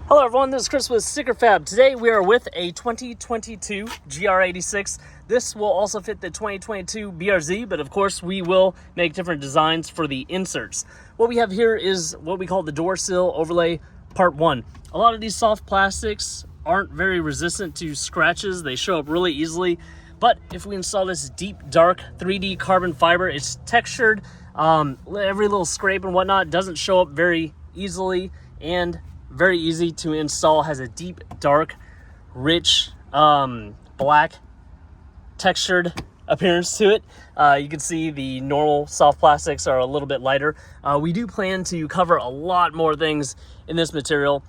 Hello everyone, this is Chris with StickerFab. Today we are with a 2022 GR86. This will also fit the 2022 BRZ, but of course we will make different designs for the inserts. What we have here is what we call the door sill overlay part 1. A lot of these soft plastics aren't very resistant to scratches. They show up really easily, but if we install this deep dark 3D carbon fiber, it's textured. Every little scrape and whatnot doesn't show up very easily, and very easy to install. Has a deep, dark, rich, black textured appearance to it. You can see the normal soft plastics are a little bit lighter. We do plan to cover a lot more things in this material.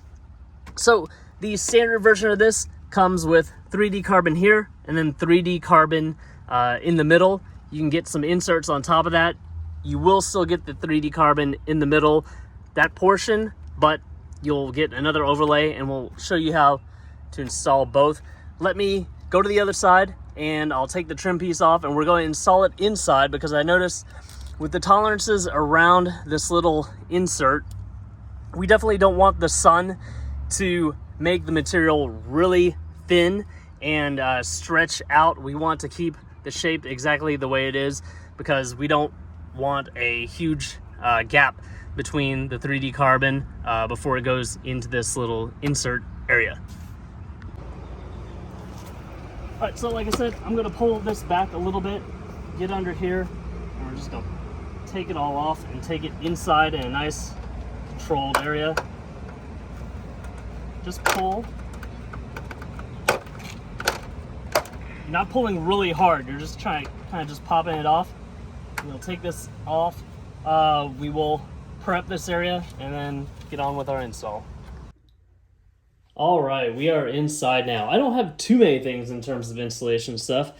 So the standard version of this comes with 3D carbon here and then 3D carbon in the middle. You can get some inserts on top of that. You will still get the 3D carbon in the middle, that portion, but you'll get another overlay, and we'll show you how to install both. Let me go to the other side and I'll take the trim piece off, and we're going to install it inside, because I noticed with the tolerances around this little insert, we definitely don't want the sun to make the material really thin and stretch out. We want to keep the shape exactly the way it is, because we don't want a huge gap between the 3D carbon before it goes into this little insert area. All right, so like I said, I'm gonna pull this back a little bit, get under here, and we're just gonna take it all off and take it inside in a nice controlled area. Just pull. You're not pulling really hard, you're just trying, kind of just popping it off. We'll take this off. We will prep this area and then get on with our install. All right, we are inside now. I don't have too many things in terms of installation stuff.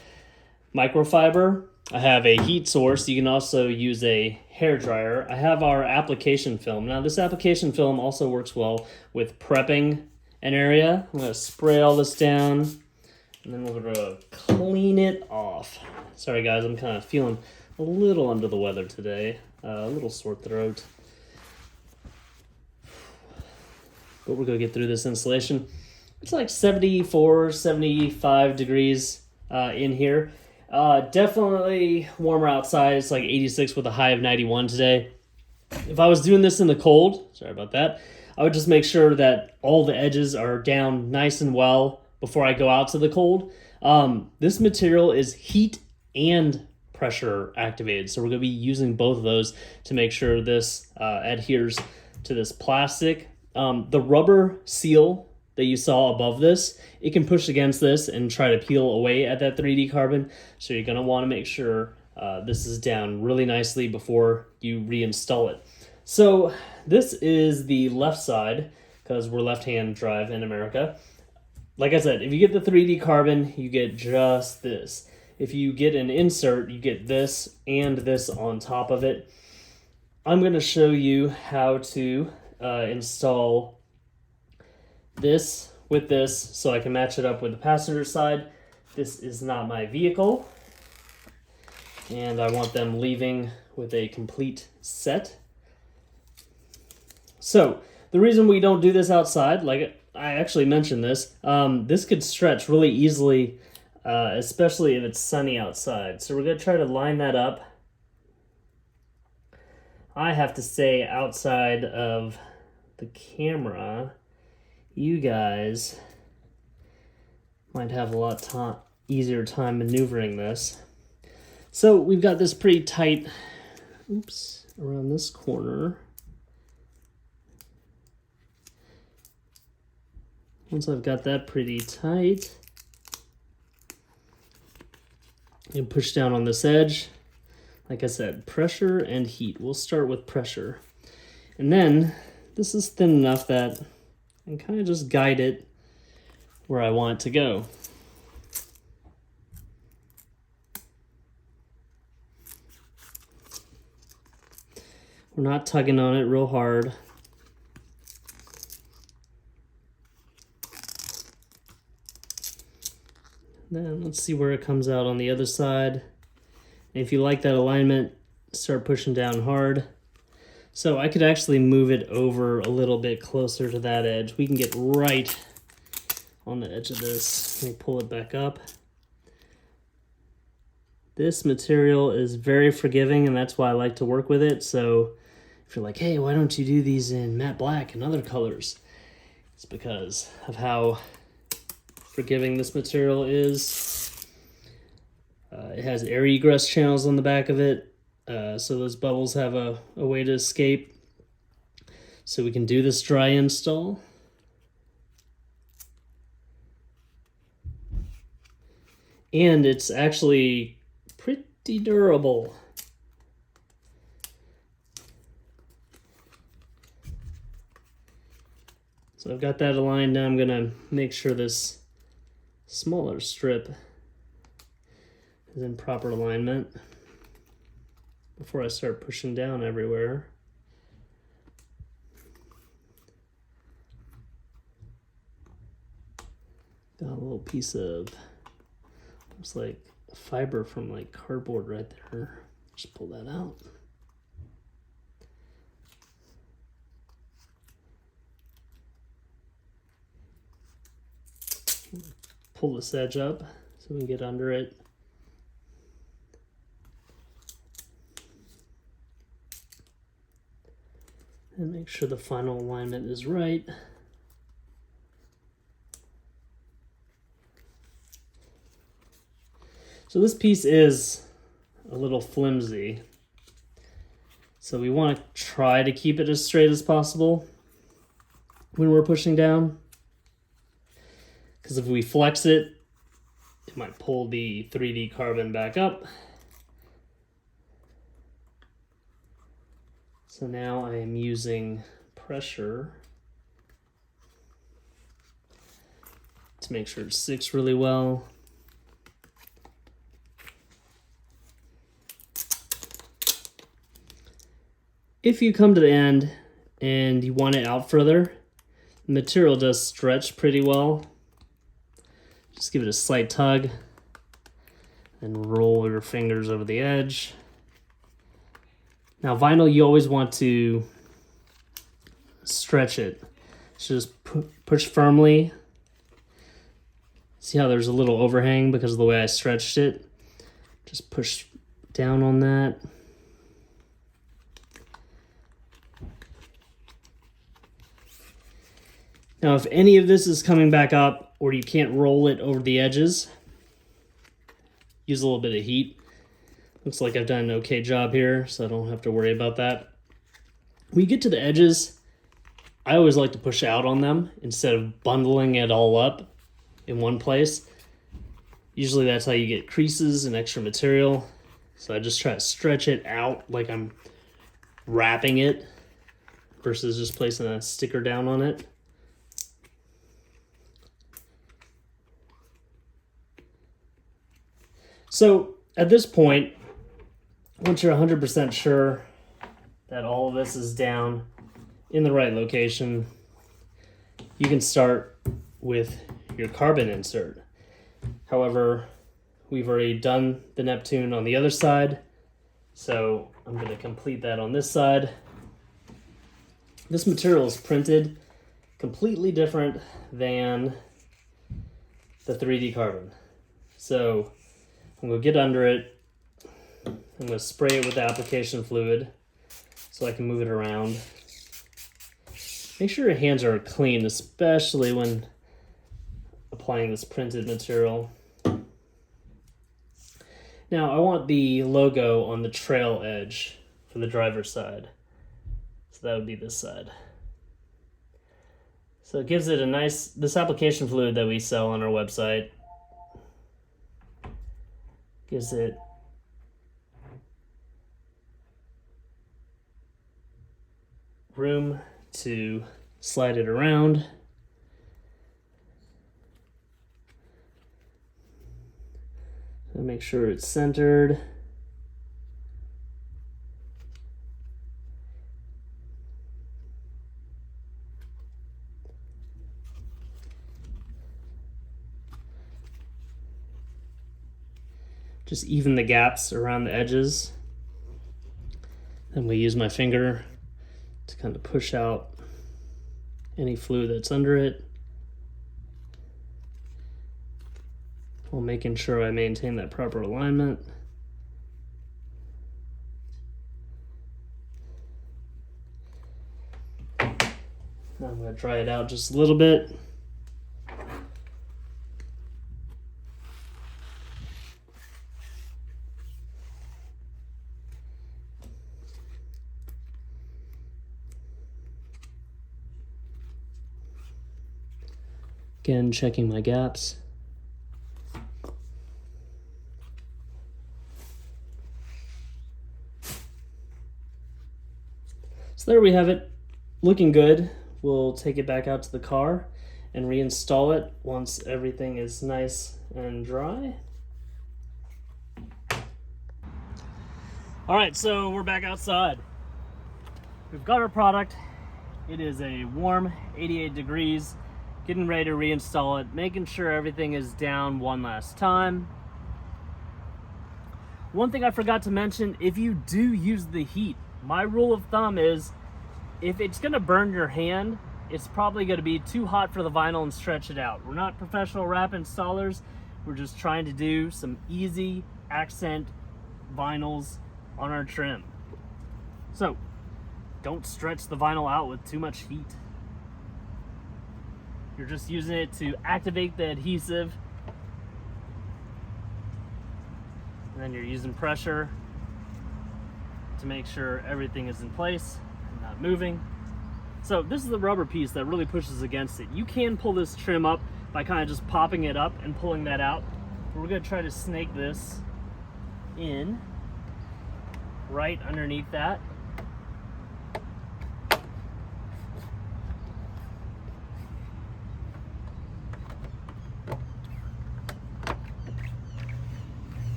Microfiber, I have a heat source. You can also use a hair dryer. I have our application film. Now this application film also works well with prepping an area. I'm gonna spray all this down, and then we're gonna clean it off. Sorry guys, I'm kind of feeling a little under the weather today. A little sore throat. But we're gonna get through this installation. It's like 74, 75 degrees in here. Definitely warmer outside. It's like 86 with a high of 91 today. If I was doing this in the cold, sorry about that, I would just make sure that all the edges are down nice and well before I go out to the cold. This material is heat and pressure activated, so we're going to be using both of those to make sure this adheres to this plastic. The rubber seal that you saw above this, it can push against this and try to peel away at that 3D carbon, so you're going to want to make sure this is down really nicely before you reinstall it. So this is the left side, because we're left-hand drive in America. Like I said, if you get the 3D carbon, you get just this. If you get an insert, you get this and this on top of it. I'm going to show you how to install this with this so I can match it up with the passenger side. This is not my vehicle, and I want them leaving with a complete set. So the reason we don't do this outside, like I actually mentioned this, this could stretch really easily, especially if it's sunny outside. So we're going to try to line that up. I have to stay outside of the camera. You guys might have a lot easier time maneuvering this. So we've got this pretty tight, oops, around this corner. Once I've got that pretty tight, you push down on this edge. Like I said, pressure and heat. We'll start with pressure. And then this is thin enough that I can kind of just guide it where I want it to go. We're not tugging on it real hard. Then let's see where it comes out on the other side. And if you like that alignment, start pushing down hard. So I could actually move it over a little bit closer to that edge. We can get right on the edge of this. Let me pull it back up. This material is very forgiving, and that's why I like to work with it. So if you're like, hey, why don't you do these in matte black and other colors? It's because of how forgiving this material is. It has air egress channels on the back of it, so those bubbles have a way to escape. So we can do this dry install. And it's actually pretty durable. So I've got that aligned. Now I'm gonna make sure this smaller strip is in proper alignment before I start pushing down everywhere. Got a little piece of, looks like a fiber from like cardboard right there. Just pull that out. Pull this edge up so we can get under it. And make sure the final alignment is right. So this piece is a little flimsy. So we want to try to keep it as straight as possible when we're pushing down. Because if we flex it, it might pull the 3D carbon back up. So now I am using pressure to make sure it sticks really well. If you come to the end and you want it out further, the material does stretch pretty well. Just give it a slight tug and roll your fingers over the edge. Now vinyl, you always want to stretch it. So just push firmly. See how there's a little overhang because of the way I stretched it? Just push down on that. Now, if any of this is coming back up or you can't roll it over the edges, use a little bit of heat. Looks like I've done an okay job here, so I don't have to worry about that. When you get to the edges, I always like to push out on them instead of bundling it all up in one place. Usually that's how you get creases and extra material. So I just try to stretch it out like I'm wrapping it versus just placing a sticker down on it. So at this point, once you're 100% sure that all of this is down in the right location, you can start with your carbon insert. However, we've already done the Neptune on the other side, so I'm going to complete that on this side. This material is printed completely different than the 3D carbon. So I'm going to get under it. I'm going to spray it with the application fluid so I can move it around. Make sure your hands are clean, especially when applying this printed material. Now I want the logo on the trail edge for the driver's side. So that would be this side. So it gives it a nice, this application fluid that we sell on our website gives it room to slide it around. And make sure it's centered. Just even the gaps around the edges. Then we use my finger to kind of push out any fluid that's under it, while making sure I maintain that proper alignment. Now I'm going to dry it out just a little bit. Again, checking my gaps. So there we have it, looking good. We'll take it back out to the car and reinstall it once everything is nice and dry. All right, so we're back outside. We've got our product. It is a warm 88 degrees. Getting ready to reinstall it, making sure everything is down one last time. One thing I forgot to mention, if you do use the heat, my rule of thumb is if it's gonna burn your hand, it's probably gonna be too hot for the vinyl and stretch it out. We're not professional wrap installers. We're just trying to do some easy accent vinyls on our trim. So don't stretch the vinyl out with too much heat. You're just using it to activate the adhesive. And then you're using pressure to make sure everything is in place and not moving. So this is the rubber piece that really pushes against it. You can pull this trim up by kind of just popping it up and pulling that out. But we're gonna try to snake this in right underneath that.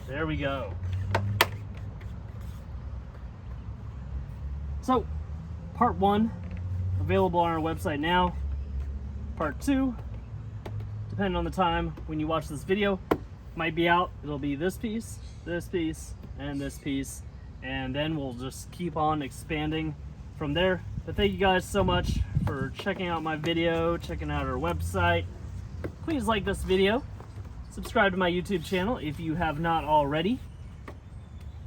There we go. So, part 1, available on our website now. Part 2, depending on the time when you watch this video, might be out. It'll be this piece, and this piece. And then we'll just keep on expanding from there. But thank you guys so much for checking out my video, checking out our website. Please like this video. Subscribe to my YouTube channel if you have not already,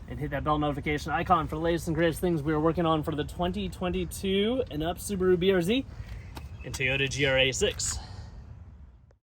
and hit that bell notification icon for the latest and greatest things we are working on for the 2022 and up Subaru BRZ and Toyota GR86.